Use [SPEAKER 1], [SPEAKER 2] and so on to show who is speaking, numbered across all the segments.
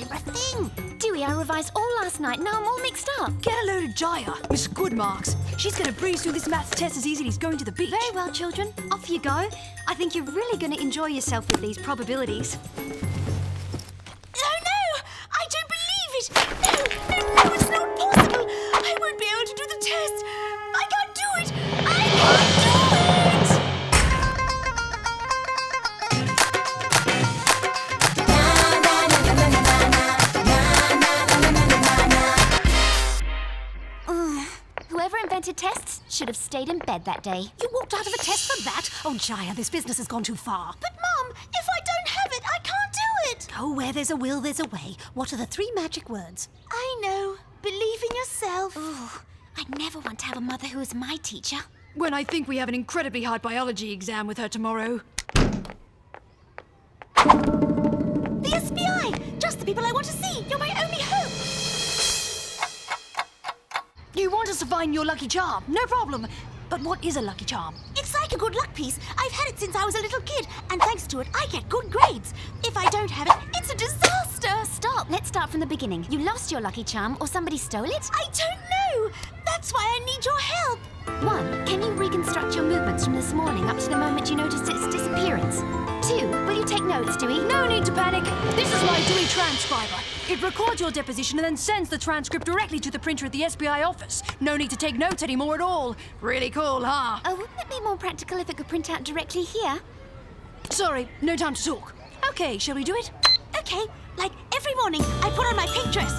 [SPEAKER 1] skip a thing.
[SPEAKER 2] Dewey, I revised all last night. Now I'm all mixed up.
[SPEAKER 3] Get a load of Jaya. Miss Goodmarks. She's going to breeze through this maths test as easily as going to the beach.
[SPEAKER 2] Very well, children. Off you go. I think you're really going to enjoy yourself with these probabilities.
[SPEAKER 1] Oh, no! I don't believe it! No, it's not possible! I won't be able to do the test! I can't do it! I can't do it!
[SPEAKER 2] Whoever invented tests should have stayed in bed that day.
[SPEAKER 3] You walked out of a test for that? Oh, Jaya, this business has gone too far.
[SPEAKER 1] But, Mum, if I don't have it, I can't do it!
[SPEAKER 3] Oh, where there's a will, there's a way. What are the 3 magic words?
[SPEAKER 1] I know. Believe in yourself.
[SPEAKER 2] Oh, I'd never want to have a mother who was my teacher.
[SPEAKER 3] When I think we have an incredibly hard biology exam with her tomorrow.
[SPEAKER 1] The SBI! Just the people I want to see! You're my only hope!
[SPEAKER 3] You want us to find your lucky charm? No problem. But what is a lucky charm?
[SPEAKER 1] It's like a good luck piece. I've had it since I was a little kid, and thanks to it, I get good grades. If I don't have it, it's a disaster!
[SPEAKER 2] Stop. Let's start from the beginning. You lost your lucky charm or somebody stole it?
[SPEAKER 1] I don't know! That's why I need your help!
[SPEAKER 2] 1. Can you reconstruct your movements from this morning up to the moment you noticed its disappearance? 2. Will you take notes, Dewey?
[SPEAKER 3] No need to panic. This is my Doowee transcriber. It records your deposition and then sends the transcript directly to the printer at the SBI office. No need to take notes anymore at all. Really cool, huh?
[SPEAKER 2] Oh, wouldn't it be more practical if it could print out directly here?
[SPEAKER 3] Sorry, no time to talk. Okay, shall we do it?
[SPEAKER 1] Okay, like every morning, I put on my pink dress.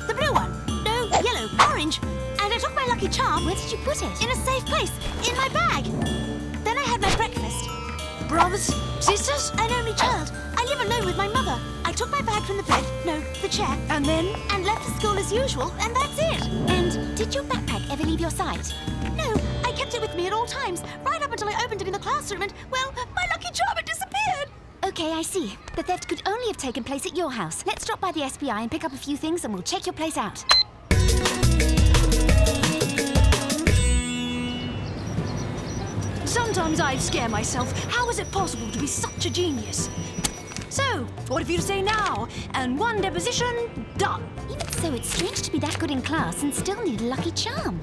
[SPEAKER 1] The blue one. No, yellow, orange. And I took my lucky charm.
[SPEAKER 2] Where did you put it?
[SPEAKER 1] In a safe place, in my bag. Then I had my breakfast.
[SPEAKER 3] Brothers? Sisters?
[SPEAKER 1] An only child. I live alone with my mother. I took my bag from the bed, no, the chair.
[SPEAKER 3] And then?
[SPEAKER 1] And left for school as usual, and that's it.
[SPEAKER 2] And did your backpack ever leave your sight?
[SPEAKER 1] No, I kept it with me at all times, right up until I opened it in the classroom and, well, my lucky charm had disappeared.
[SPEAKER 2] Okay, I see. The theft could only have taken place at your house. Let's drop by the SBI and pick up a few things and we'll check your place out.
[SPEAKER 3] Sometimes I scare myself. How is it possible to be such a genius? So, what have you to say now? And 1 deposition, done.
[SPEAKER 2] Even so, it's strange to be that good in class and still need a lucky charm.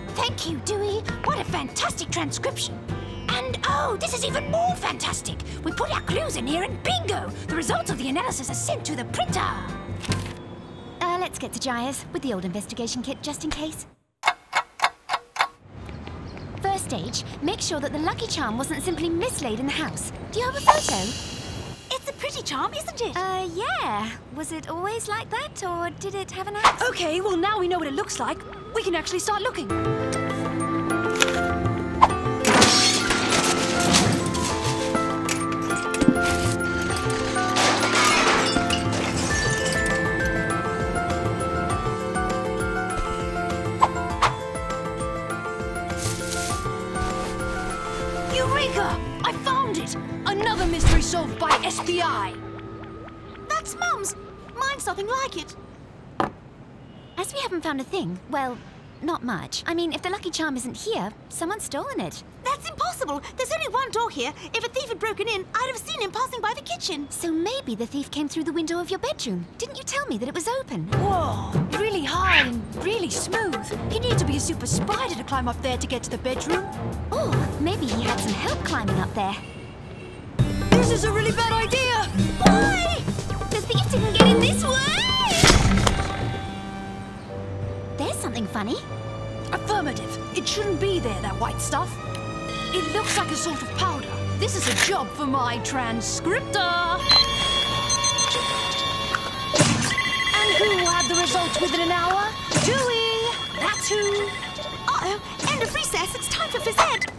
[SPEAKER 3] Thank you, Doowee. What a fantastic transcription. And oh, this is even more fantastic. We put our clues in here and bingo! The results of the analysis are sent to the printer.
[SPEAKER 2] Let's get to Jaya's with the old investigation kit just in case. First stage, make sure that the lucky charm wasn't simply mislaid in the house. Do you have a photo?
[SPEAKER 1] It's a pretty charm, isn't it?
[SPEAKER 2] Yeah. Was it always like that, or did it have an accident?
[SPEAKER 3] Okay, well now we know what it looks like. We can actually start looking. Eureka! I found it! Another mystery solved by SBI.
[SPEAKER 1] That's Mum's. Mine's nothing like it.
[SPEAKER 2] As we haven't found a thing, well, not much. I mean, if the lucky charm isn't here, someone's stolen it.
[SPEAKER 1] That's impossible. There's only one door here. If a thief had broken in, I'd have seen him passing by the kitchen.
[SPEAKER 2] So maybe the thief came through the window of your bedroom. Didn't you tell me that it was open?
[SPEAKER 3] Whoa, really high and really smooth. He needed to be a super spider to climb up there to get to the bedroom.
[SPEAKER 2] Or maybe he had some help climbing up there.
[SPEAKER 3] This is a really bad idea.
[SPEAKER 1] Why?
[SPEAKER 2] The thief didn't get in this way! There's something funny.
[SPEAKER 3] Affirmative. It shouldn't be there, that white stuff. It looks like a sort of powder. This is a job for my transcriptor. And who will have the results within an hour? Doowee! That's who.
[SPEAKER 1] Uh-oh, end of recess. It's time for phys ed.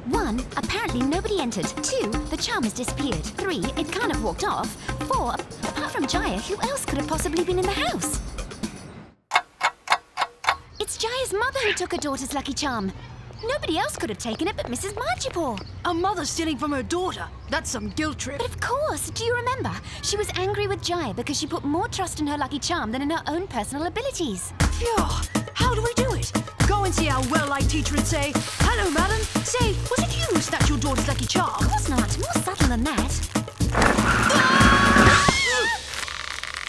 [SPEAKER 2] 1, apparently nobody entered. 2, the charm has disappeared. 3, it kind of walked off. 4, apart from Jaya, who else could have possibly been in the house? It's Jaya's mother who took her daughter's lucky charm. Nobody else could have taken it but Mrs. Margipore.
[SPEAKER 3] A mother stealing from her daughter. That's some guilt trip.
[SPEAKER 2] But of course, do you remember? She was angry with Jaya because she put more trust in her lucky charm than in her own personal abilities.
[SPEAKER 3] Yeah, how do we do it? Go and see our well-liked teacher and say, "Hello, madam." Say, "Was it you who snatched your daughter's lucky charm?"
[SPEAKER 2] Of course not. More subtle than that.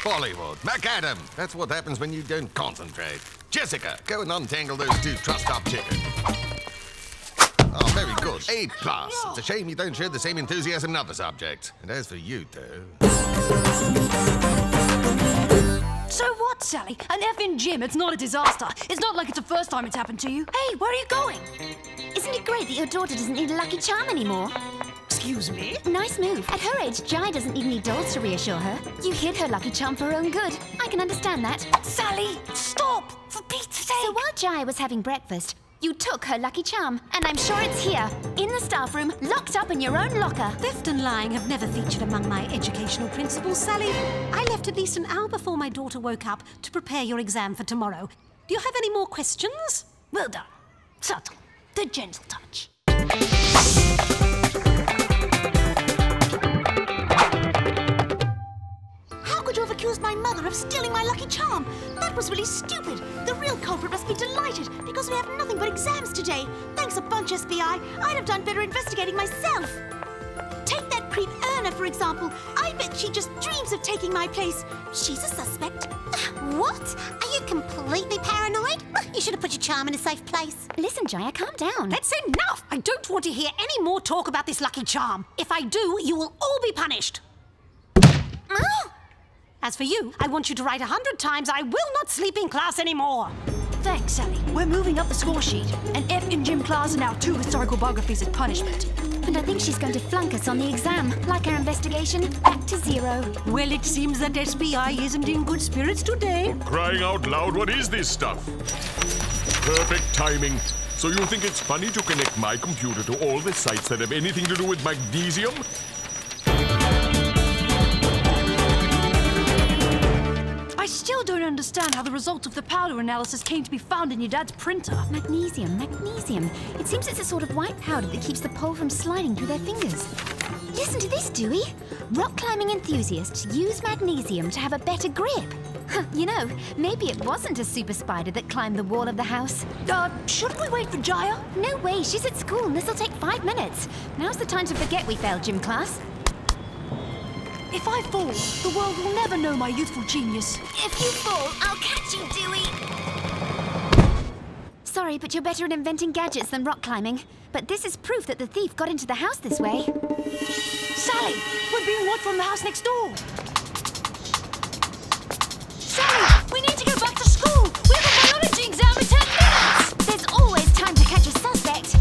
[SPEAKER 4] Bollywood, McAdam. That's what happens when you don't concentrate. Jessica, go and untangle those two trussed-up chickens. Oh, very good. A+. It's a shame you don't share the same enthusiasm in other subjects. And as for you, though...
[SPEAKER 3] So what, Sally? An effing gym, it's not a disaster. It's not like it's the first time it's happened to you. Hey, where are you going?
[SPEAKER 2] Isn't it great that your daughter doesn't need a lucky charm anymore?
[SPEAKER 3] Excuse me?
[SPEAKER 2] Nice move. At her age, Jai doesn't need any dolls to reassure her. You hid her lucky charm for her own good. I can understand that.
[SPEAKER 3] Sally, stop! For Pete's sake!
[SPEAKER 2] So while Jai was having breakfast, you took her lucky charm, and I'm sure it's here, in the staff room, locked up in your own locker.
[SPEAKER 3] Theft and lying have never featured among my educational principles, Sally. I left at least an hour before my daughter woke up to prepare your exam for tomorrow. Do you have any more questions? Well done. Subtle. The gentle touch.
[SPEAKER 1] How could you have accused my mother of stealing my lucky charm? That was really stupid. The real culprit must be delighted because we have nothing but exams today. Thanks a bunch, SBI. I'd have done better investigating myself. Take that creep Erna, for example. I bet she just dreams of taking my place. She's a suspect.
[SPEAKER 5] What? Are you completely paranoid? You should have put your charm in a safe place.
[SPEAKER 2] Listen, Jaya, calm down.
[SPEAKER 3] That's enough! I don't want to hear any more talk about this lucky charm. If I do, you will all be punished.
[SPEAKER 2] Oh!
[SPEAKER 3] As for you, I want you to write 100 times, I will not sleep in class anymore. Thanks, Sally. We're moving up the score sheet. An F in gym class and now 2 historical biographies as punishment.
[SPEAKER 2] And I think she's going to flunk us on the exam. Like our investigation, back to 0.
[SPEAKER 3] Well, it seems that SBI isn't in good spirits today.
[SPEAKER 6] Crying out loud, what is this stuff? Perfect timing. So you think it's funny to connect my computer to all the sites that have anything to do with magnesium?
[SPEAKER 3] I still don't understand how the results of the powder analysis came to be found in your dad's printer.
[SPEAKER 2] Magnesium, magnesium. It seems it's a sort of white powder that keeps the pole from sliding through their fingers. Listen to this, Doowee. Rock climbing enthusiasts use magnesium to have a better grip. You know, maybe it wasn't a super spider that climbed the wall of the house.
[SPEAKER 3] Shouldn't we wait for Jaya?
[SPEAKER 2] No way, she's at school and this'll take 5 minutes. Now's the time to forget we failed gym class.
[SPEAKER 3] If I fall, the world will never know my youthful genius.
[SPEAKER 2] If you fall, I'll catch you, Doowee. Sorry, but you're better at inventing gadgets than rock climbing. But this is proof that the thief got into the house this way.
[SPEAKER 3] Sally, we're being watched from the house next door. Sally, we need to go back to school. We have a biology exam in 10 minutes.
[SPEAKER 2] There's always time to catch a suspect.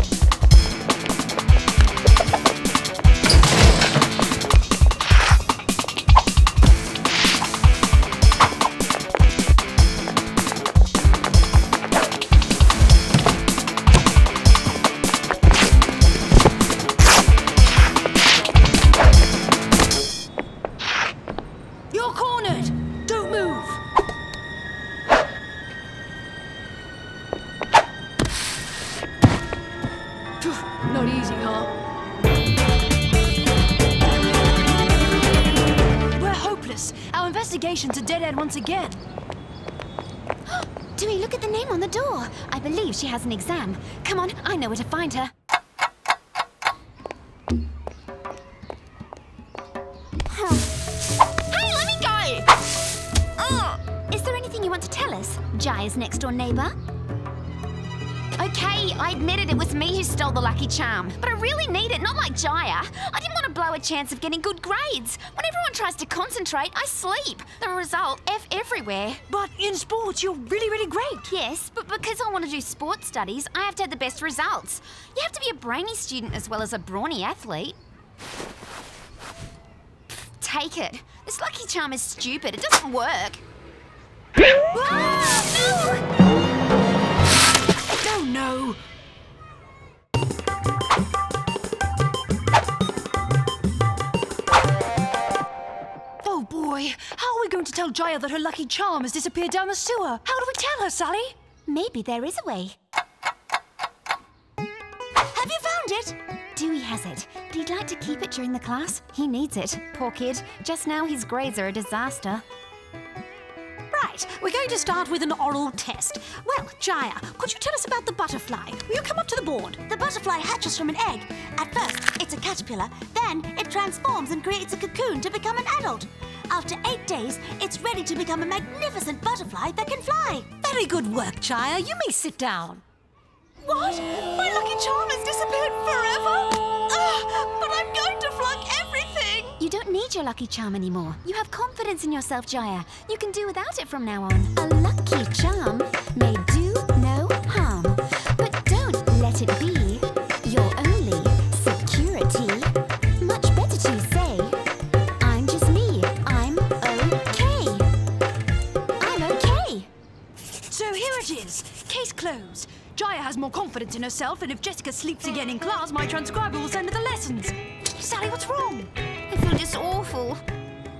[SPEAKER 3] You're cornered. Don't move. Not easy, huh? We're hopeless. Our investigation's a dead end once again.
[SPEAKER 2] Doowee, look at the name on the door. I believe she has an exam. Come on, I know where to find her. Hey, let me go! Is there anything you want to tell us, Jaya's next-door neighbour? Okay, I admitted it was me who stole the lucky charm, but I really need it, not like Jaya. I didn't want to blow a chance of getting good grades. When everyone tries to concentrate, I sleep. The result, F everywhere.
[SPEAKER 3] But in sports, you're really, really great.
[SPEAKER 2] Yes, but because I want to do sports studies, I have to have the best results. You have to be a brainy student as well as a brawny athlete. Take it. This lucky charm is stupid. It doesn't work.
[SPEAKER 3] No. Oh boy, how are we going to tell Jaya that her lucky charm has disappeared down the sewer? How do we tell her, Sally?
[SPEAKER 2] Maybe there is a way.
[SPEAKER 1] Have you found it?
[SPEAKER 2] Doowee has it, but he'd like to keep it during the class. He needs it. Poor kid. Just now his grades are a disaster.
[SPEAKER 3] Right. Right, we're going to start with an oral test. Well, Jaya, could you tell us about the butterfly? Will you come up to the board?
[SPEAKER 1] The butterfly hatches from an egg. At first, it's a caterpillar. Then it transforms and creates a cocoon to become an adult. After 8 days, it's ready to become a magnificent butterfly that can fly.
[SPEAKER 3] Very good work, Jaya. You may sit down.
[SPEAKER 1] What? My lucky charm has disappeared forever? But I'm going to flunk everything!
[SPEAKER 2] You don't need your lucky charm anymore. You have confidence in yourself, Jaya. You can do without it from now on. A lucky charm may do no harm. But don't let it be your only security. Much better to say, I'm just me. I'm okay. I'm okay.
[SPEAKER 7] So here it is. Case closed. Jaya has more confidence in herself, and if Jessica sleeps again in class, my transcriber will send her the lessons. Sally, what's wrong?
[SPEAKER 2] I feel just awful.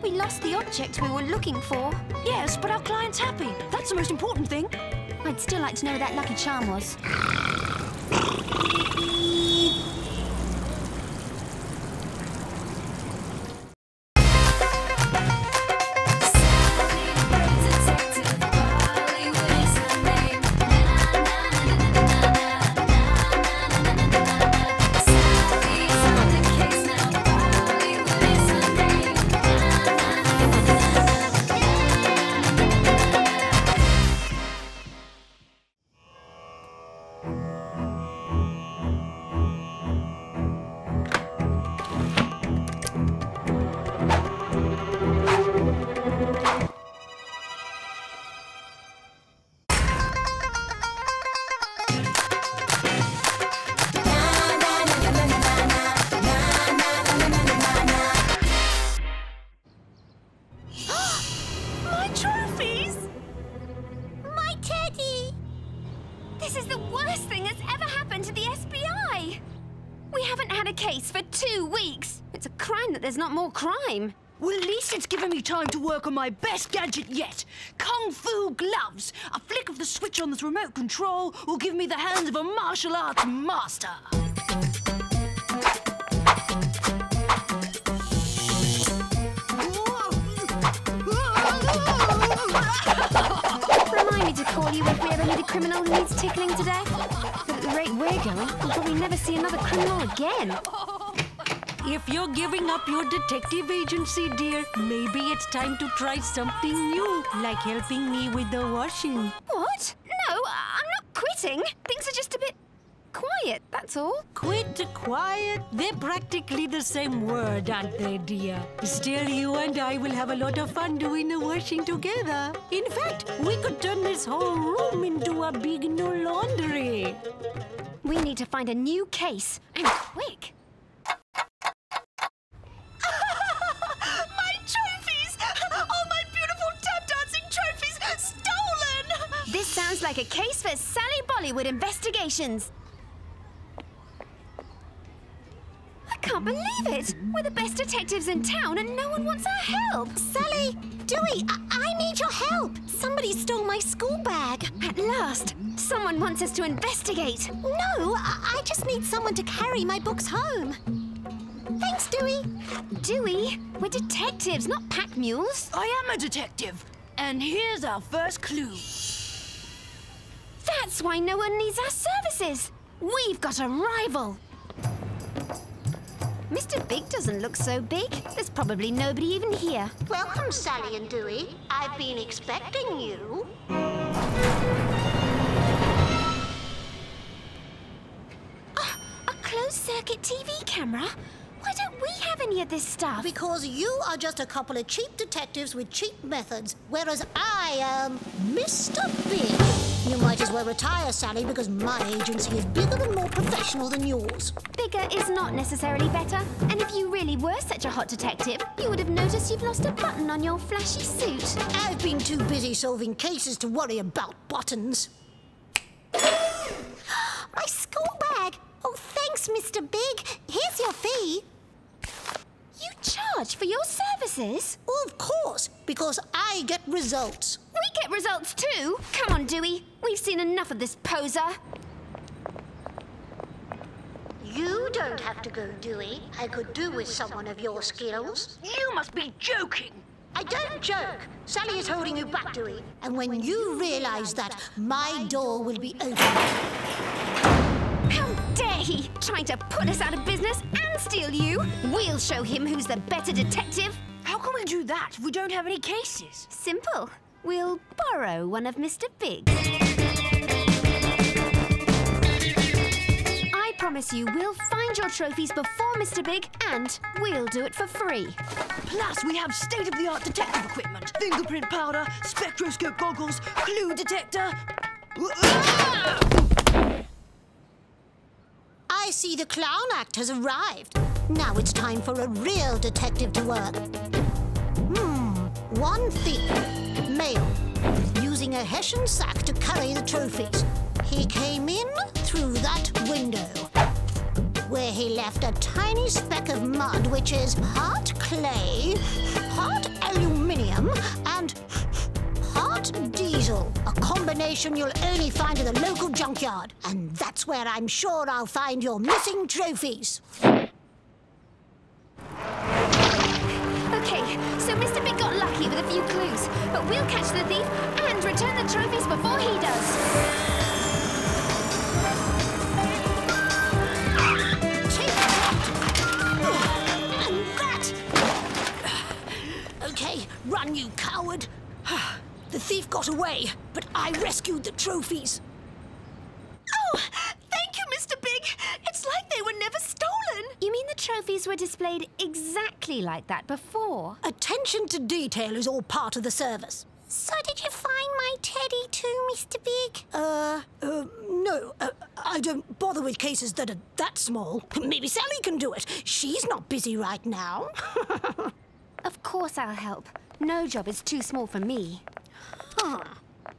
[SPEAKER 2] We lost the object we were looking for.
[SPEAKER 7] Yes, but our client's happy. That's the most important thing.
[SPEAKER 2] I'd still like to know where that lucky charm was. There's not more crime.
[SPEAKER 7] Well, at least it's given me time to work on my best gadget yet. Kung Fu gloves. A flick of the switch on this remote control will give me the hands of a martial arts master.
[SPEAKER 2] Remind me to call you if we ever need a criminal who needs tickling to death. But at the rate we're going, we'll probably never see another criminal again.
[SPEAKER 3] If you're giving up your detective agency, dear, maybe it's time to try something new, like helping me with the washing.
[SPEAKER 2] What? No, I'm not quitting. Things are just a bit quiet, that's all.
[SPEAKER 3] Quit, quiet, they're practically the same word, aren't they, dear? Still, you and I will have a lot of fun doing the washing together. In fact, we could turn this whole room into a big new laundry.
[SPEAKER 2] We need to find a new case, and quick. This sounds like a case for Sally Bollywood Investigations. I can't believe it. We're the best detectives in town and no one wants our help.
[SPEAKER 5] Sally, Doowee, I need your help. Somebody stole my school bag.
[SPEAKER 2] At last, someone wants us to investigate.
[SPEAKER 5] No, I just need someone to carry my books home. Thanks, Doowee.
[SPEAKER 2] Doowee, we're detectives, not pack mules.
[SPEAKER 7] I am a detective. And here's our first clue.
[SPEAKER 2] That's why no one needs our services. We've got a rival. Mr. Big doesn't look so big. There's probably nobody even here.
[SPEAKER 5] Welcome, Sally and Doowee. I've been expecting you.
[SPEAKER 2] A closed-circuit TV camera? Why don't we have any of this stuff?
[SPEAKER 5] Because you are just a couple of cheap detectives with cheap methods, whereas I am Mr. Big. You might as well retire, Sally, because my agency is bigger and more professional than yours.
[SPEAKER 2] Bigger is not necessarily better. And if you really were such a hot detective, you would have noticed you've lost a button on your flashy suit.
[SPEAKER 5] I've been too busy solving cases to worry about buttons. My school bag! Oh, thanks, Mr. Big. Here's your fee.
[SPEAKER 2] You charge for your services?
[SPEAKER 5] Oh, of course, because I get results.
[SPEAKER 2] We get results too. Come on, Doowee. We've seen enough of this poser.
[SPEAKER 5] You don't have to go, Doowee. I could do with someone of your skills.
[SPEAKER 7] You must be joking.
[SPEAKER 5] I don't joke. Sally is holding you back, Doowee. And when you realise that, my door will be open.
[SPEAKER 2] How dare he! Trying to put us out of business and steal you! We'll show him who's the better detective.
[SPEAKER 7] How can we do that if we don't have any cases?
[SPEAKER 2] Simple. We'll borrow one of Mr. Big's. I promise you we'll find your trophies before Mr. Big, and we'll do it for free.
[SPEAKER 7] Plus, we have state-of-the-art detective equipment. Fingerprint powder, spectroscope goggles, clue detector...
[SPEAKER 5] I see the clown act has arrived. Now it's time for a real detective to work. One thief, male, using a Hessian sack to carry the trophies. He came in through that window, where he left a tiny speck of mud which is part clay, part aluminium, and part diesel. A combination you'll only find at the local junkyard. And that's where I'm sure I'll find your missing trophies.
[SPEAKER 2] Okay, so Mr. Big got lucky with a few clues, but we'll catch the thief and return the trophies before he does.
[SPEAKER 5] And that! Okay, run, you coward. The thief got away, but I rescued the trophies.
[SPEAKER 1] Oh, thank you, Mr. Big. It's like they were never stolen.
[SPEAKER 2] You mean the trophies were displayed exactly like that before?
[SPEAKER 5] Attention to detail is all part of the service.
[SPEAKER 1] So did you find my teddy too, Mr. Big?
[SPEAKER 5] No. I don't bother with cases that are that small. Maybe Sally can do it. She's not busy right now.
[SPEAKER 2] Of course I'll help. No job is too small for me.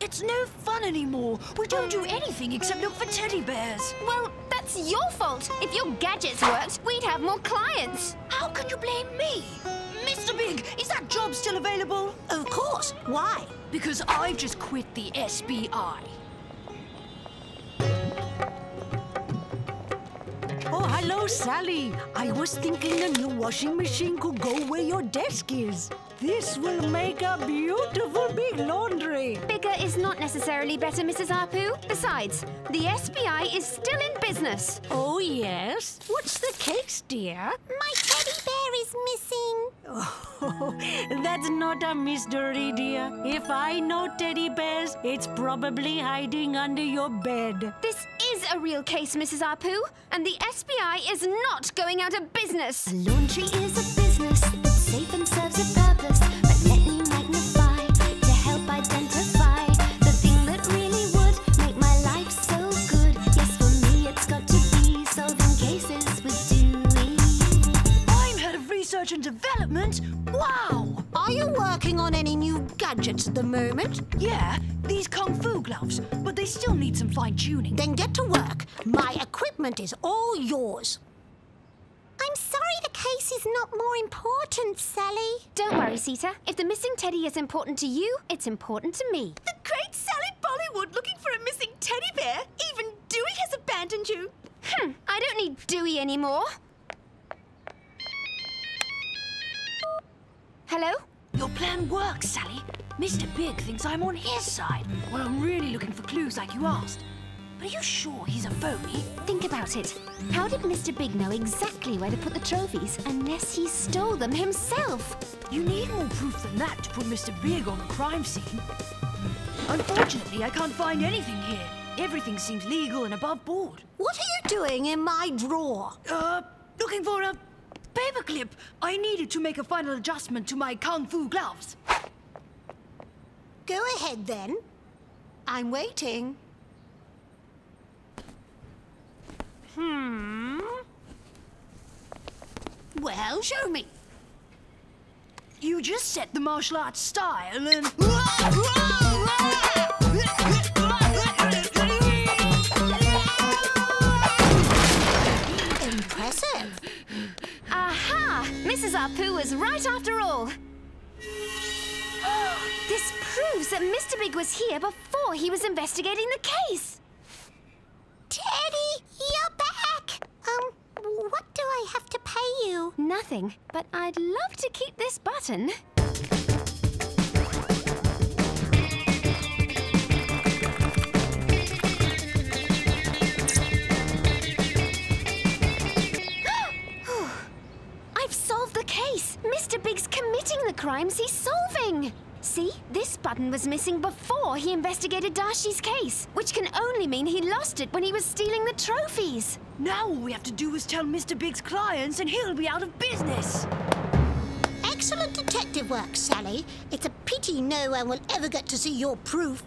[SPEAKER 7] It's no fun anymore. We don't do anything except look for teddy bears.
[SPEAKER 2] Well, that's your fault. If your gadgets worked, we'd have more clients.
[SPEAKER 7] How can you blame me? Mr. Big, is that job still available?
[SPEAKER 5] Of course. Why?
[SPEAKER 7] Because I've just quit the SBI.
[SPEAKER 8] Oh, hello, Sally. I was thinking a new washing machine could go where your desk is. This will make a beautiful big laundry.
[SPEAKER 2] Bigger is not necessarily better, Mrs. Apu. Besides, the SBI is still in business.
[SPEAKER 8] Oh, yes? What's the case, dear?
[SPEAKER 1] My teddy bear is missing.
[SPEAKER 8] Oh, that's not a mystery, dear. If I know teddy bears, it's probably hiding under your bed.
[SPEAKER 2] This is a real case, Mrs. Apu, and the SBI is not going out of business.
[SPEAKER 9] A laundry is a business that's safe and serves a purpose. But let me magnify to help identify the thing that really would make my life so good. Yes, for me it's got to be solving cases with Doowee.
[SPEAKER 7] I'm head of research and development. Wow!
[SPEAKER 5] Are you working on any new gadgets at the moment?
[SPEAKER 7] Yeah, these kung fu gloves, but they still need some fine-tuning.
[SPEAKER 5] Then get to work. My equipment is all yours.
[SPEAKER 1] I'm sorry the case is not more important, Sally.
[SPEAKER 2] Don't worry, Sita. If the missing teddy is important to you, it's important to me.
[SPEAKER 1] The great Sally Bollywood looking for a missing teddy bear? Even Doowee has abandoned you.
[SPEAKER 2] I don't need Doowee anymore. Hello?
[SPEAKER 7] Your plan works, Sally. Mr. Big thinks I'm on his side. Well, I'm really looking for clues like you asked. But are you sure he's a phony?
[SPEAKER 2] Think about it. How did Mr. Big know exactly where to put the trophies unless he stole them himself?
[SPEAKER 7] You need more proof than that to put Mr. Big on the crime scene. Unfortunately, I can't find anything here. Everything seems legal and above board.
[SPEAKER 5] What are you doing in my drawer?
[SPEAKER 7] Looking for a paperclip. I needed to make a final adjustment to my kung fu gloves.
[SPEAKER 5] Go ahead, then. I'm waiting. Well, show me.
[SPEAKER 7] You just set the martial arts style and...
[SPEAKER 5] Impressive.
[SPEAKER 2] Aha! Mrs. Apu was right after all. This proves that Mr. Big was here before he was investigating the case.
[SPEAKER 1] Teddy, you're back. What do I have to pay you?
[SPEAKER 2] Nothing, but I'd love to keep this button. crimes he's solving. See, this button was missing before he investigated Darcy's case, which can only mean he lost it when he was stealing the trophies.
[SPEAKER 7] Now all we have to do is tell Mr. Big's clients and he'll be out of business.
[SPEAKER 5] Excellent detective work, Sally. It's a pity no one will ever get to see your proof.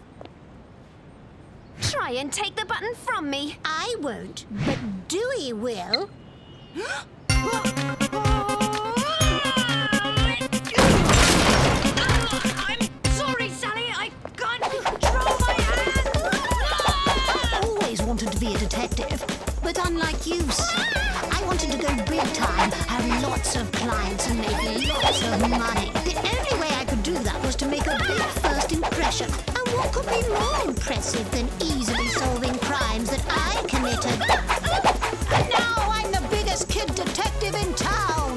[SPEAKER 2] Try and take the button from me.
[SPEAKER 5] I won't, but Doowee will.
[SPEAKER 7] I'm sorry, Sally. I can't control my hand.
[SPEAKER 3] I always wanted to be a detective, but unlike you, Sally, I wanted to go big time, have lots of clients and make lots of money. The only way I could do that was to make a big first impression.
[SPEAKER 5] And what could be more impressive than easily solving crimes that I committed? And now I'm the biggest kid detective in town.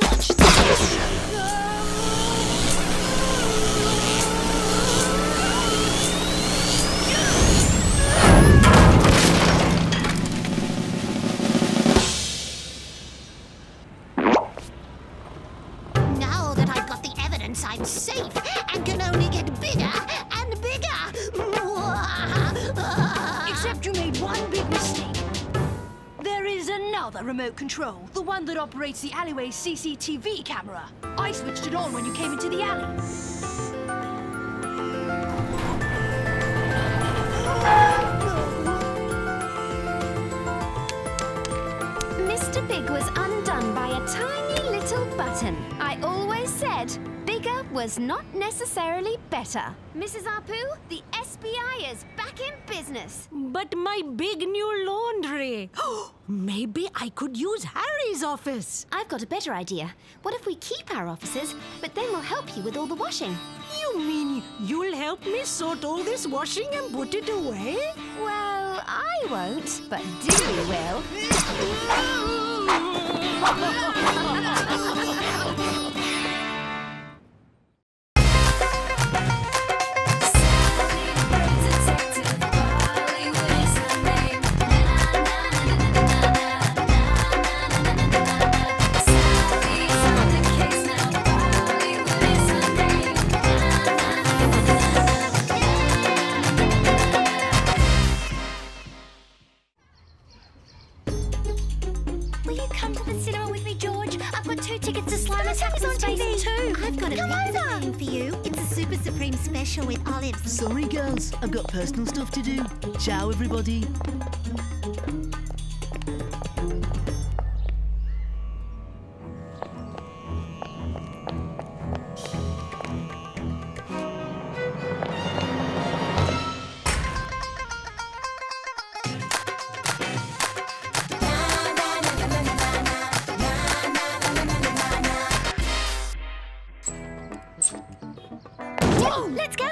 [SPEAKER 5] Watch this. Now that I've got the evidence, I'm safe and can only get bigger and bigger.
[SPEAKER 7] Except you made one big mistake. There is another remote control, the one that operates the alleyway CCTV camera. I switched it on when you came into the alley.
[SPEAKER 2] Mr. Big was undone by a tiny little button. I always said bigger was not necessarily better. Mrs. Apu, the SBI is back in business.
[SPEAKER 8] But my big new laundry. Maybe I could use Harry's office.
[SPEAKER 2] I've got a better idea. What if we keep our offices, but then we'll help you with all the washing?
[SPEAKER 8] You mean you'll help me sort all this washing and put it away?
[SPEAKER 2] Well, I won't, but Doowee will.
[SPEAKER 9] Will you come to the cinema with me, George? I've got 2 tickets to Slime Attack on TV too.
[SPEAKER 5] I've got a pizza thing for you. It's a Super Supreme special with olives.
[SPEAKER 10] Sorry, girls. I've got personal stuff to do. Ciao, everybody.
[SPEAKER 2] Let's go!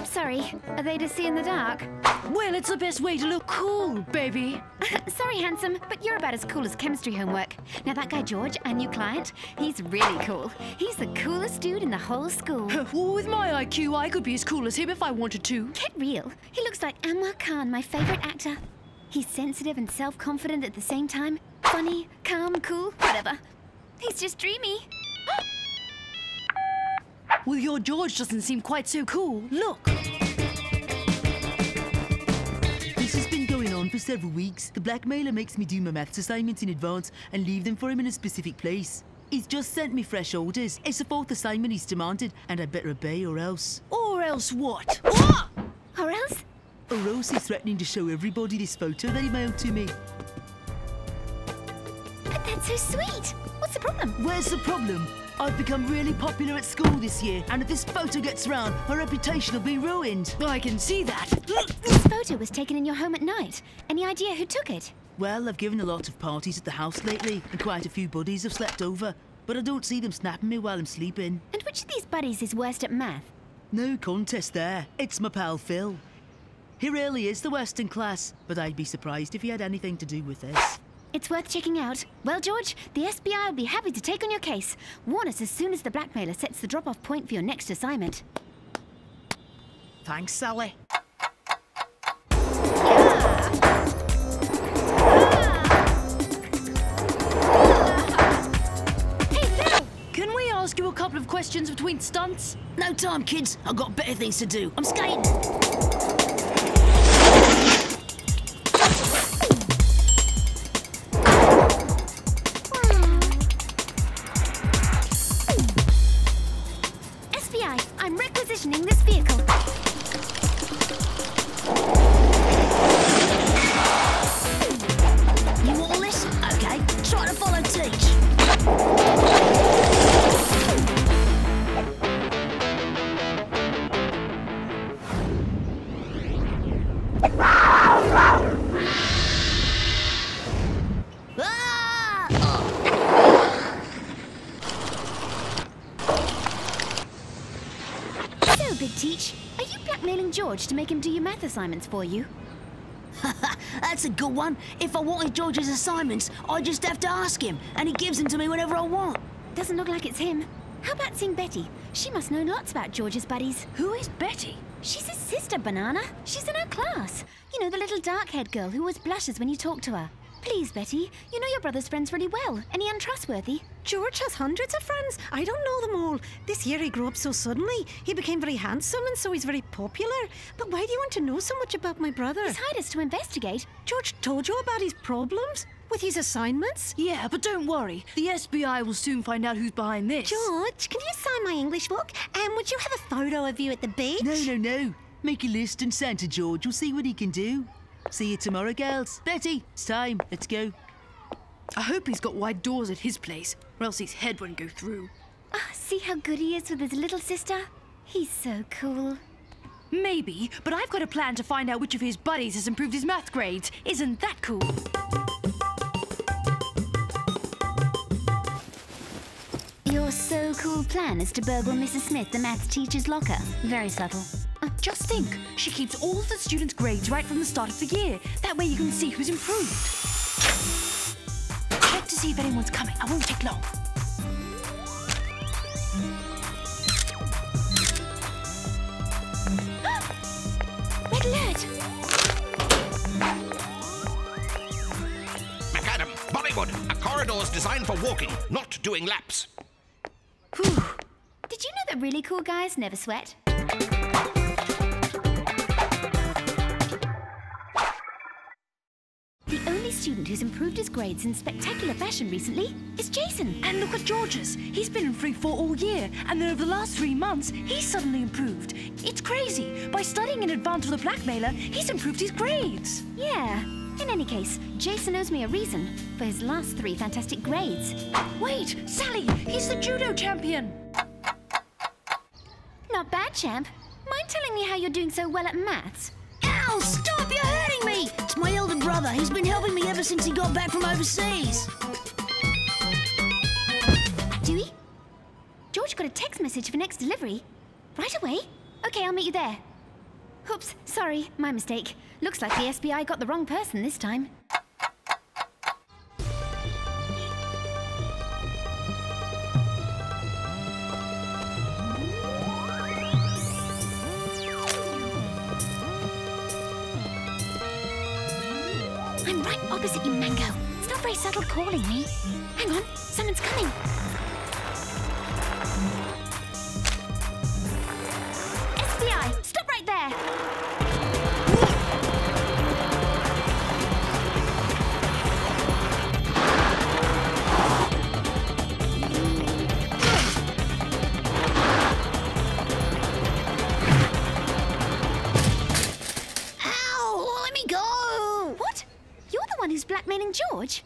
[SPEAKER 2] Sorry, are they to see in the dark?
[SPEAKER 7] Well, it's the best way to look cool, baby.
[SPEAKER 2] Sorry, handsome, but you're about as cool as chemistry homework. Now, that guy George, our new client, he's really cool. He's the coolest dude in the whole school.
[SPEAKER 7] Well, with my IQ, I could be as cool as him if I wanted to.
[SPEAKER 2] Get real. He looks like Anwar Khan, my favorite actor. He's sensitive and self-confident at the same time. Funny, calm, cool, whatever. He's just dreamy.
[SPEAKER 7] Well, your George doesn't seem quite so cool. Look.
[SPEAKER 10] This has been going on for several weeks. The blackmailer makes me do my maths assignments in advance and leave them for him in a specific place. He's just sent me fresh orders. It's the 4th assignment he's demanded, and I'd better obey or else.
[SPEAKER 7] Or else what? What?
[SPEAKER 2] Or else?
[SPEAKER 10] Or else he's threatening to show everybody this photo that he mailed to me.
[SPEAKER 2] But that's so sweet. What's the problem?
[SPEAKER 10] Where's the problem? I've become really popular at school this year, and if this photo gets round, my reputation will be ruined.
[SPEAKER 7] I can see that.
[SPEAKER 2] This photo was taken in your home at night. Any idea who took it?
[SPEAKER 10] Well, I've given a lot of parties at the house lately, and quite a few buddies have slept over, but I don't see them snapping me while I'm sleeping.
[SPEAKER 2] And which of these buddies is worst at math?
[SPEAKER 10] No contest there. It's my pal Phil. He really is the worst in class, but I'd be surprised if he had anything to do with this.
[SPEAKER 2] It's worth checking out. Well, George, the SBI will be happy to take on your case. Warn us as soon as the blackmailer sets the drop-off point for your next assignment.
[SPEAKER 10] Thanks, Sally.
[SPEAKER 7] do a couple of questions between stunts?
[SPEAKER 11] No time, kids. I've got better things to do. I'm skating.
[SPEAKER 2] SBI, I'm requisitioning this vehicle.
[SPEAKER 11] You want all this? Okay. Try to follow Teach.
[SPEAKER 2] So, Big Teach, are you blackmailing George to make him do your math assignments for you?
[SPEAKER 11] That's a good one. If I wanted George's assignments, I just have to ask him, and he gives them to me whenever I want.
[SPEAKER 2] Doesn't look like it's him. How about seeing Betty? She must know lots about George's buddies.
[SPEAKER 7] Who is Betty?
[SPEAKER 2] She's his sister, Banana. She's in our class. You know, the little dark-haired girl who always blushes when you talk to her. Please, Betty, you know your brother's friends really well. Any untrustworthy?
[SPEAKER 3] George has hundreds of friends. I don't know them all. This year he grew up so suddenly. He became very handsome and so he's very popular. But why do you want to know so much about my brother?
[SPEAKER 2] He's hired us to investigate.
[SPEAKER 3] George told you about his problems? With his assignments?
[SPEAKER 7] Yeah, but don't worry. The SBI will soon find out who's behind this.
[SPEAKER 3] George, can you sign my English book? And would you have a photo of you at the beach?
[SPEAKER 10] No. Make a list and send to George. We'll see what he can do. See you tomorrow, girls. Betty, it's time. Let's go.
[SPEAKER 7] I hope he's got wide doors at his place, or else his head won't go through.
[SPEAKER 2] Ah, see how good he is with his little sister? He's so cool.
[SPEAKER 7] Maybe, but I've got a plan to find out which of his buddies has improved his math grades. Isn't that cool?
[SPEAKER 2] Your so cool plan is to burgle Mrs. Smith, the maths teacher's locker. Very subtle.
[SPEAKER 7] Just think, she keeps all of the students' grades right from the start of the year. That way you can see who's improved. Check to see if anyone's coming. I won't take long.
[SPEAKER 2] Red alert!
[SPEAKER 12] Macadam, Bollywood, a corridor's designed for walking, not doing laps.
[SPEAKER 2] Whew. Did you know that really cool guys never sweat? The only student who's improved his grades in spectacular fashion recently is Jason.
[SPEAKER 7] And look at George's. He's been in 3-4 all year, and then over the last 3 months, he's suddenly improved. It's crazy. By studying in advance with a blackmailer, he's improved his grades.
[SPEAKER 2] Yeah. In any case, Jason owes me a reason for his last 3 fantastic grades.
[SPEAKER 7] Wait, Sally, he's the judo champion.
[SPEAKER 2] Not bad, champ. Mind telling me how you're doing so well at maths?
[SPEAKER 11] Ow! Stop! You're hurting me! It's my elder brother. He's been helping me ever since he got back from overseas.
[SPEAKER 2] Doowee? George got a text message for next delivery. Right away? Okay, I'll meet you there. Oops, sorry, my mistake. Looks like the SBI got the wrong person this time. I'm right opposite you, Mango. It's not very subtle calling me. Hang on, someone's coming. SBI, stop right there!
[SPEAKER 5] Ow! Let me go!
[SPEAKER 2] What? You're the one who's blackmailing George?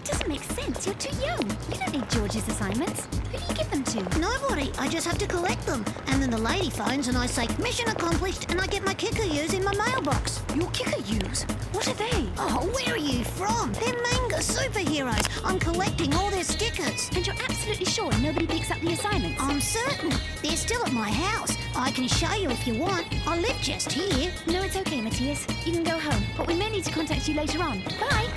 [SPEAKER 2] Doesn't make sense. You're too young. You don't need George's assignments. Who do you give them to?
[SPEAKER 5] Nobody. I just have to collect them. And then the lady phones and I say, mission accomplished, and I get my kickers in my mailbox.
[SPEAKER 7] Your kickers? What are they?
[SPEAKER 5] Oh, where are you from? They're manga superheroes. I'm collecting all their stickers.
[SPEAKER 2] And you're absolutely sure nobody picks up the assignments?
[SPEAKER 5] I'm certain. They're still at my house. I can show you if you want. I live just here.
[SPEAKER 2] No, it's okay, Matthias. You can go home. But we may need to contact you later on. Bye!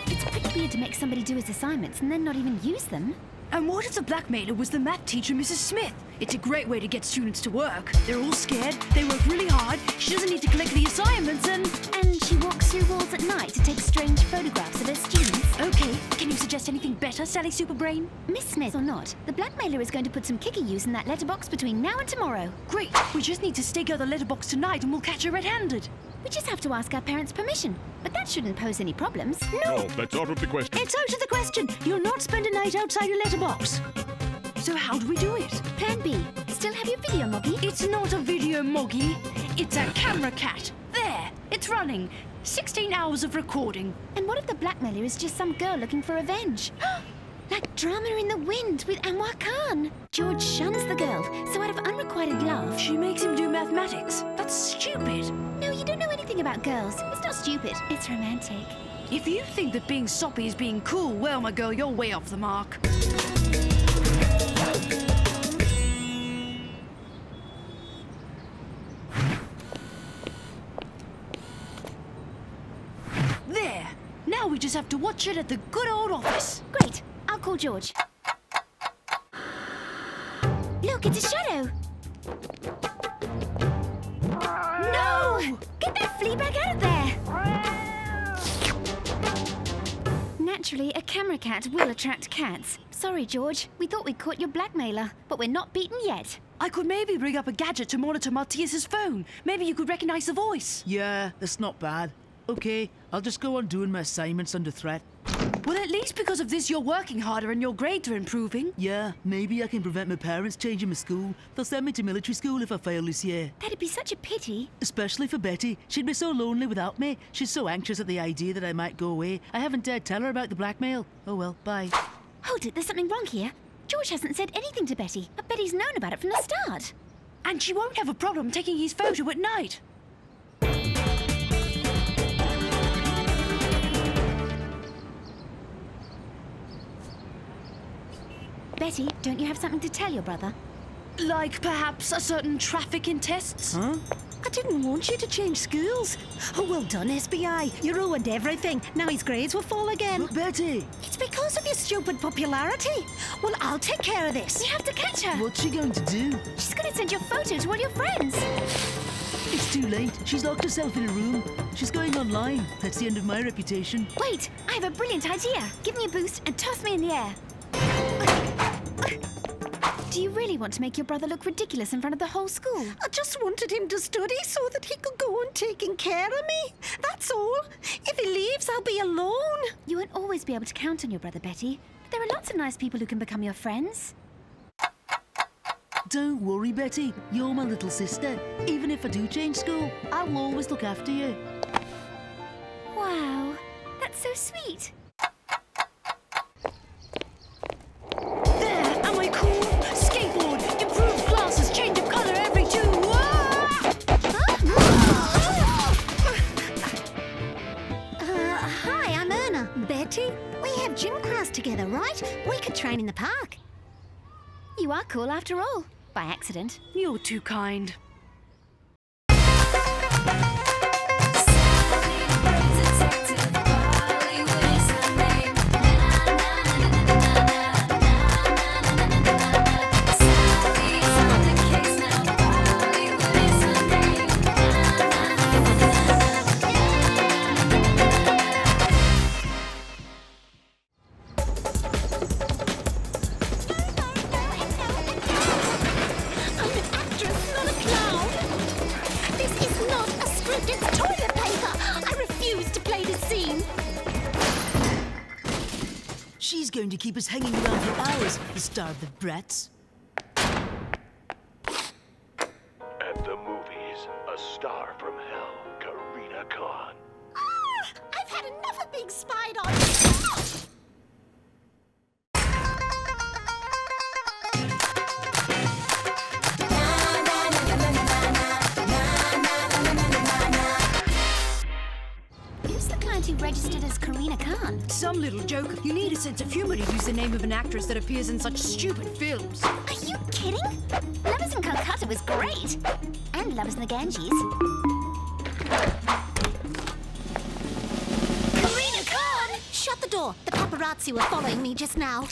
[SPEAKER 2] It's pretty weird to make somebody do his assignments and then not even use them.
[SPEAKER 7] And what if the blackmailer was the math teacher, Mrs. Smith? It's a great way to get students to work. They're all scared, they work really hard, she doesn't need to collect the assignments and
[SPEAKER 2] she walks through walls at night to take strange photographs of her students.
[SPEAKER 7] Okay, can you suggest anything better, Sally Superbrain?
[SPEAKER 2] Miss Smith or not, the blackmailer is going to put some kicker use in that letterbox between now and tomorrow.
[SPEAKER 7] Great, we just need to stake out the letterbox tonight and we'll catch her red-handed.
[SPEAKER 2] We just have to ask our parents' permission, but that shouldn't pose any problems.
[SPEAKER 6] No, that's out of the question.
[SPEAKER 8] It's out of the question. You'll not spend a night outside a letterbox.
[SPEAKER 7] So how do we do it?
[SPEAKER 2] Plan B. Still have your video, Moggy?
[SPEAKER 7] It's not a video, Moggy. It's a camera cat. There, it's running. 16 hours of recording.
[SPEAKER 2] And what if the blackmailer is just some girl looking for revenge? Like Drama in the Wind with Anwar Khan. George shuns the girl, so out of unrequited love...
[SPEAKER 7] She makes him do mathematics. That's stupid.
[SPEAKER 2] No, you don't know anything about girls. It's not stupid, it's romantic.
[SPEAKER 7] If you think that being soppy is being cool, well, my girl, you're way off the mark. There. Now we just have to watch it at the good old office.
[SPEAKER 2] Great. I'll call George. Look, it's a shadow. No! Get that flea bag out of there! Naturally, a camera cat will attract cats. Sorry, George. We thought we'd caught your blackmailer, but we're not beaten yet.
[SPEAKER 7] I could maybe bring up a gadget to monitor Matthias's phone. Maybe you could recognize the voice.
[SPEAKER 10] Yeah, that's not bad. Okay, I'll just go on doing my assignments under threat.
[SPEAKER 7] Well, at least because of this, you're working harder and your grades are improving.
[SPEAKER 10] Yeah, maybe I can prevent my parents changing my school. They'll send me to military school if I fail this year.
[SPEAKER 2] That'd be such a pity.
[SPEAKER 10] Especially for Betty. She'd be so lonely without me. She's so anxious at the idea that I might go away. I haven't dared tell her about the blackmail. Oh well, bye.
[SPEAKER 2] Hold it, there's something wrong here. George hasn't said anything to Betty. I bet he's known about it from the start.
[SPEAKER 7] And she won't have a problem taking his photo at night.
[SPEAKER 2] Betty, don't you have something to tell your brother?
[SPEAKER 7] Like perhaps a certain traffic in tests?
[SPEAKER 10] Huh?
[SPEAKER 8] I didn't want you to change schools. Oh, well done, SBI. You ruined everything. Now his grades will fall again.
[SPEAKER 10] But Betty!
[SPEAKER 8] It's because of your stupid popularity. Well, I'll take care of this.
[SPEAKER 2] We have to catch her.
[SPEAKER 10] What's she going to do?
[SPEAKER 2] She's going to send your photo to all your friends.
[SPEAKER 10] It's too late. She's locked herself in a room. She's going online. That's the end of my reputation.
[SPEAKER 2] Wait, I have a brilliant idea. Give me a boost and toss me in the air. Do you really want to make your brother look ridiculous in front of the whole school?
[SPEAKER 8] I just wanted him to study so that he could go on taking care of me. That's all. If he leaves, I'll be alone.
[SPEAKER 2] You won't always be able to count on your brother, Betty. But there are lots of nice people who can become your friends.
[SPEAKER 10] Don't worry, Betty. You're my little sister. Even if I do change school, I'll always look after you.
[SPEAKER 2] Wow, that's so sweet.
[SPEAKER 7] There, am I cool? Skateboard, improved glasses, change of colour every 2.
[SPEAKER 5] Hi, I'm Erna. Betty, we have gym class together, right? We could train in the park.
[SPEAKER 2] You are cool after all. By accident.
[SPEAKER 7] You're too kind.
[SPEAKER 10] She's going to keep us hanging around for hours, the starved brats.
[SPEAKER 13] At the movies, a star from hell, Karina Khan.
[SPEAKER 5] I've had enough of being spied on.
[SPEAKER 2] Who's the client who registered as Karina Khan?
[SPEAKER 7] Some little joker. You need a sense of humour to use the name of an actress that appears in such stupid films.
[SPEAKER 2] Are you kidding? Lovers in Calcutta was great. And Lovers in the Ganges.
[SPEAKER 5] Karina Khan! Shut the door. The paparazzi were following me just now.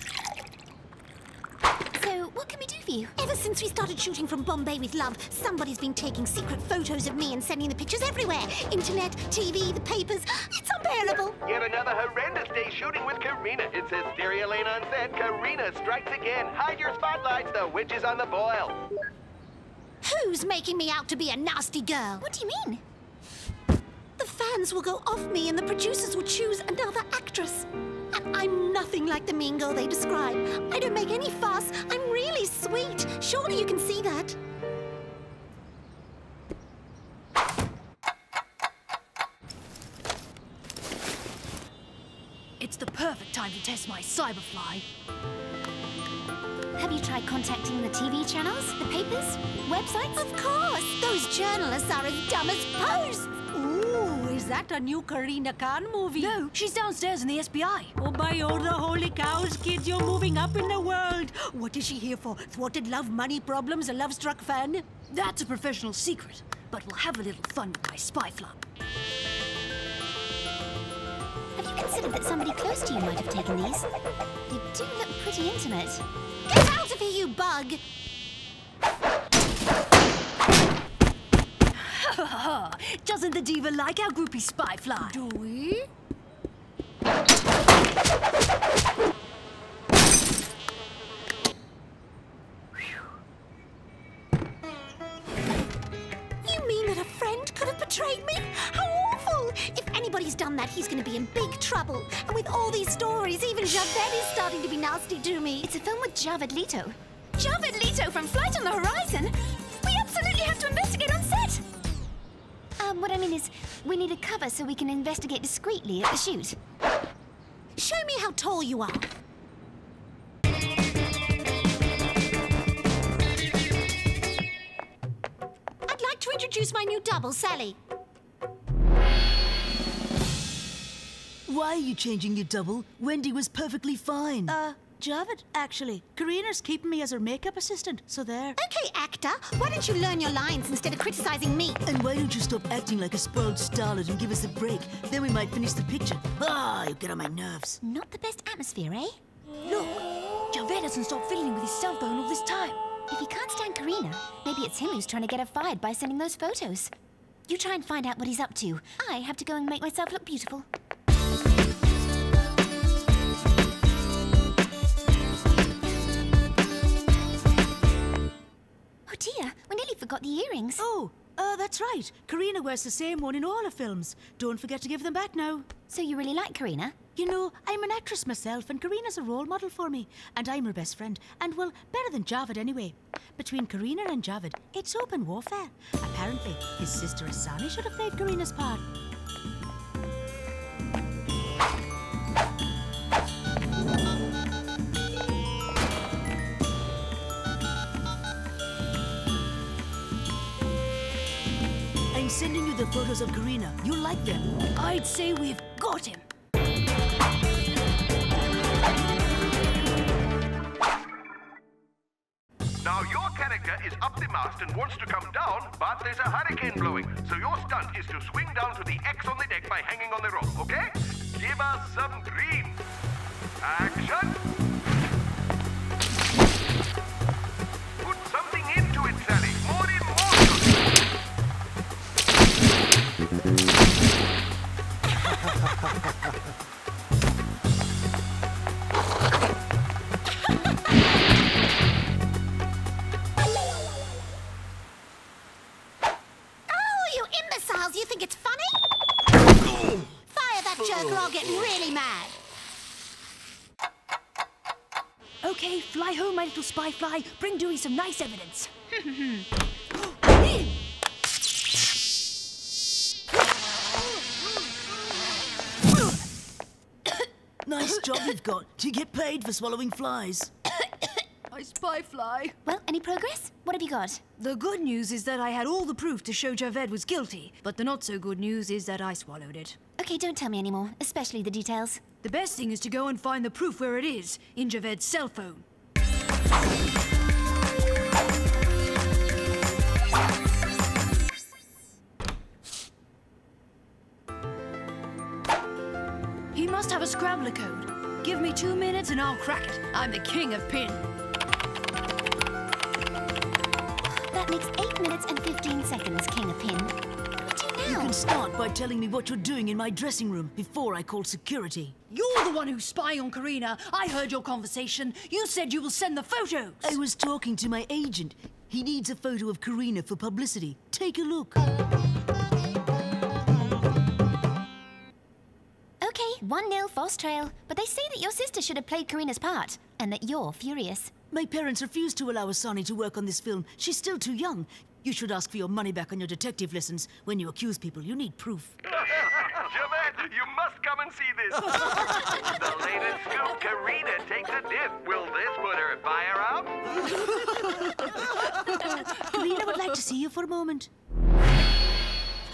[SPEAKER 2] So, So, what can we do for you?
[SPEAKER 5] Ever since we started shooting from Bombay with Love, somebody's been taking secret photos of me and sending the pictures everywhere. Internet, TV, the papers. It's unbearable.
[SPEAKER 12] Yet another horrendous day shooting with Karina. It's Hysteria Lane on set. Karina strikes again. Hide your spotlights. The witch is on the boil.
[SPEAKER 5] Who's making me out to be a nasty girl?
[SPEAKER 2] What do you mean?
[SPEAKER 5] The fans will go off me and the producers will choose another actress. And I'm nothing like the mean girl they describe. I don't make any fuss. I'm really sweet. Surely you can see that.
[SPEAKER 7] It's the perfect time to test my cyberfly.
[SPEAKER 2] Have you tried contacting the TV channels, the papers, websites?
[SPEAKER 5] Of course! Those journalists are as dumb as posts!
[SPEAKER 8] Ooh, is that a new Karina Khan movie?
[SPEAKER 7] No, she's downstairs in the SBI.
[SPEAKER 8] Oh, by all the holy cows, kids, you're moving up in the world. What is she here for? Thwarted love, money problems, a love-struck fan?
[SPEAKER 7] That's a professional secret, but we'll have a little fun with my spy fly.
[SPEAKER 2] Have you considered that somebody close to you might have taken these? They do look pretty intimate.
[SPEAKER 5] Get out of here, you bug!
[SPEAKER 7] Doesn't the diva like our groupie spy fly?
[SPEAKER 8] Do we?
[SPEAKER 5] You mean that a friend could have betrayed me? How awful! If anybody's done that, he's going to be in big trouble. And with all these stories, even Javed is starting to be nasty to me.
[SPEAKER 2] It's a film with Javed Leto. Javed Leto from Flight on the Horizon? We absolutely have to investigate on set! What I mean is, we need a cover so we can investigate discreetly at the shoot.
[SPEAKER 5] Show me how tall you are. I'd like to introduce my new double, Sally.
[SPEAKER 10] Why are you changing your double? Wendy was perfectly fine.
[SPEAKER 11] Javed, actually. Karina's keeping me as her makeup assistant, so there.
[SPEAKER 5] Okay, actor, why don't you learn your lines instead of criticizing me?
[SPEAKER 10] And why don't you stop acting like a spoiled starlet and give us a break? Then we might finish the picture. Ah, you get on my nerves.
[SPEAKER 2] Not the best atmosphere, eh?
[SPEAKER 7] Look, Javed hasn't stopped fiddling with his cell phone all this time.
[SPEAKER 2] If he can't stand Karina, maybe it's him who's trying to get her fired by sending those photos. You try and find out what he's up to. I have to go and make myself look beautiful. Oh dear, we nearly forgot the earrings.
[SPEAKER 11] Oh, that's right. Karina wears the same one in all her films. Don't forget to give them back now.
[SPEAKER 2] So you really like Karina?
[SPEAKER 11] You know, I'm an actress myself, and Karina's a role model for me. And I'm her best friend. And, well, better than Javed anyway. Between Karina and Javed, it's open warfare. Apparently, his sister Asani should have played Karina's part. I'm sending you the photos of Karina. You'll like them.
[SPEAKER 7] I'd say we've got him.
[SPEAKER 12] Now, your character is up the mast and wants to come down, but there's a hurricane blowing. So your stunt is to swing down to the X on the deck by hanging on the rope, okay? Give us some green. Action! Put something into it, Sally. More emotion.
[SPEAKER 5] Oh, you imbeciles! You think it's funny? Fire that jerk or I'll get really mad.
[SPEAKER 7] Okay, fly home, my little spy fly. Bring Doowee some nice evidence.
[SPEAKER 10] Nice job you've got. Do you get paid for swallowing flies?
[SPEAKER 7] My spy fly.
[SPEAKER 2] Well, any progress? What have you got?
[SPEAKER 7] The good news is that I had all the proof to show Javed was guilty, but the not so good news is that I swallowed it.
[SPEAKER 2] Okay, don't tell me anymore, especially the details.
[SPEAKER 7] The best thing is to go and find the proof where it is, in Javed's cell phone. He must have a scrambler code. Give me 2 minutes and I'll crack it. I'm the king of pin.
[SPEAKER 2] makes 8 minutes and 15 seconds, Kingpin. What do we do
[SPEAKER 7] You
[SPEAKER 2] now?
[SPEAKER 7] can start by telling me what you're doing in my dressing room before I call security. You're the one who's spying on Karina. I heard your conversation. You said you will send the photos.
[SPEAKER 10] I was talking to my agent. He needs a photo of Karina for publicity. Take a look.
[SPEAKER 2] Okay, 1-0 false trail. But they say that your sister should have played Karina's part, and that you're furious.
[SPEAKER 10] My parents refused to allow Asani to work on this film. She's still too young. You should ask for your money back on your detective lessons. When you accuse people, you need proof.
[SPEAKER 12] Javed, you must come and see this. The latest scoop, Karina takes a dip. Will this put her fire out?
[SPEAKER 10] Karina would like to see you for a moment.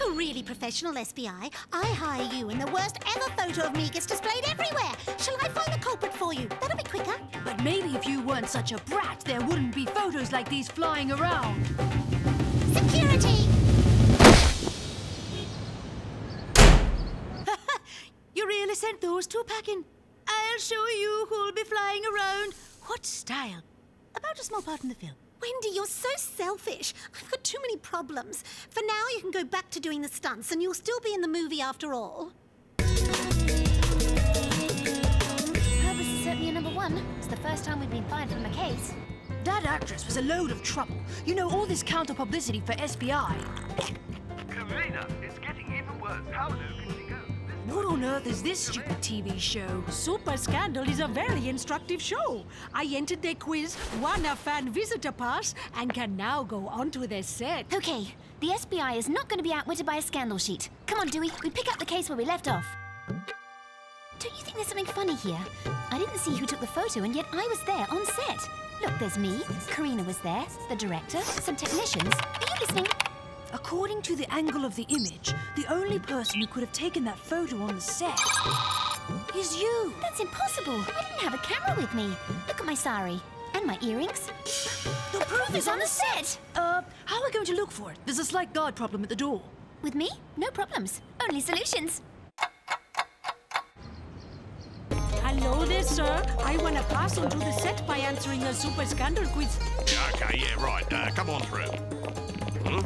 [SPEAKER 5] A really professional SBI. I hire you and the worst ever photo of me gets displayed everywhere. Shall I find the culprit for you? That'll be quicker.
[SPEAKER 7] But maybe if you weren't such a brat, there wouldn't be photos like these flying around.
[SPEAKER 5] Security!
[SPEAKER 11] You really sent those two packing? I'll show you who'll be flying around. What style? About a small part in the film.
[SPEAKER 5] Wendy, you're so selfish. I've got too many problems. For now, you can go back to doing the stunts and you'll still be in the movie after all.
[SPEAKER 2] Purpose is certainly a number 1. It's the first time we've been fired from a case.
[SPEAKER 7] That actress was a load of trouble. You know, all this counter-publicity for SBI.
[SPEAKER 12] Karina, it's getting even worse. How low can she go?
[SPEAKER 7] What on earth is this stupid TV show?
[SPEAKER 8] Super Scandal is a very instructive show. I entered their quiz, won a fan visitor pass, and can now go onto their set.
[SPEAKER 2] Okay, the SBI is not going to be outwitted by a scandal sheet. Come on, Doowee, we pick up the case where we left off. Don't you think there's something funny here? I didn't see who took the photo, and yet I was there on set. Look, there's me, Karina was there, the director, some technicians. Are you listening?
[SPEAKER 7] According to the angle of the image, the only person who could have taken that photo on the set is you.
[SPEAKER 2] That's impossible. I didn't have a camera with me. Look at my sari. And my earrings.
[SPEAKER 7] The proof is on the set. How are we going to look for it? There's a slight guard problem at the door.
[SPEAKER 2] With me? No problems. Only solutions.
[SPEAKER 8] Hello there, sir. I want to pass onto the set by answering a Super Scandal quiz.
[SPEAKER 6] Okay, yeah, right. Come on through. Huh?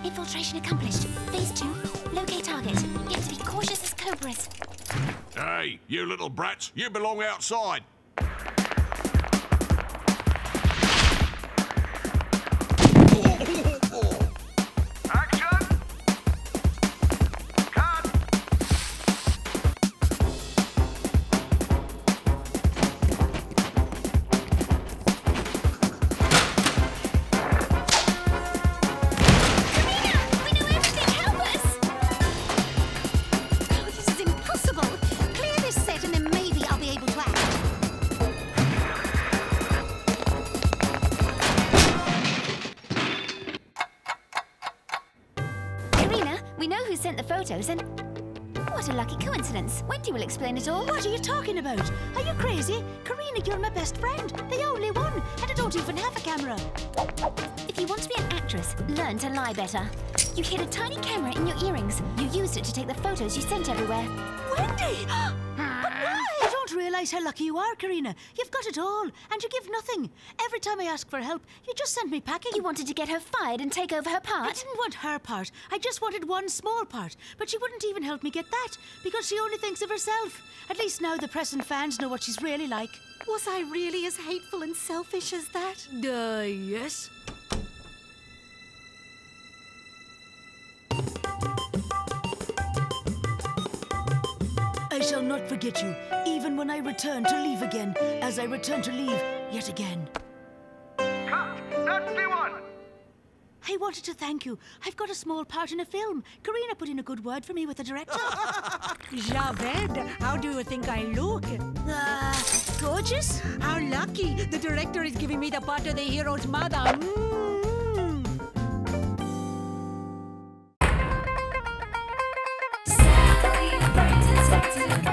[SPEAKER 2] Infiltration accomplished. Phase 2. Locate target. You have to be cautious as cobras.
[SPEAKER 6] Hey, you little brats, you belong outside.
[SPEAKER 12] Action! Cut!
[SPEAKER 2] We know everything. Help us!
[SPEAKER 5] Oh, this is impossible. Clear this set and then maybe I'll be able to act.
[SPEAKER 2] Karina, we know who sent the photos and... What a lucky coincidence. Wendy will explain it all.
[SPEAKER 11] What are you talking about? Are you crazy? Karina, you're my best friend. The only one. And I don't even have a camera.
[SPEAKER 2] If you want to be an actress, learn to lie better. You hid a tiny camera in your earrings. You used it to take the photos you sent everywhere.
[SPEAKER 11] Wendy! But why? You don't realise how lucky you are, Karina. You've got it all, and you give nothing. Every time I ask for help, you just send me packing.
[SPEAKER 2] You wanted to get her fired and take over her
[SPEAKER 11] I
[SPEAKER 2] part?
[SPEAKER 11] didn't want her part. I just wanted one small part. But she wouldn't even help me get that, because she only thinks of herself. At least now the press and fans know what she's really like.
[SPEAKER 5] Was I really as hateful and selfish as that?
[SPEAKER 7] Yes.
[SPEAKER 10] I shall not forget you, even when I return to leave again, as I return to leave yet again.
[SPEAKER 12] Cut! That's the one!
[SPEAKER 11] I wanted to thank you. I've got a small part in a film. Karina put in a good word for me with the director.
[SPEAKER 8] Javed, how do you think I look?
[SPEAKER 11] Gorgeous?
[SPEAKER 8] How lucky! The director is giving me the part of the hero's mother.
[SPEAKER 9] Sally Bollywood Investigation.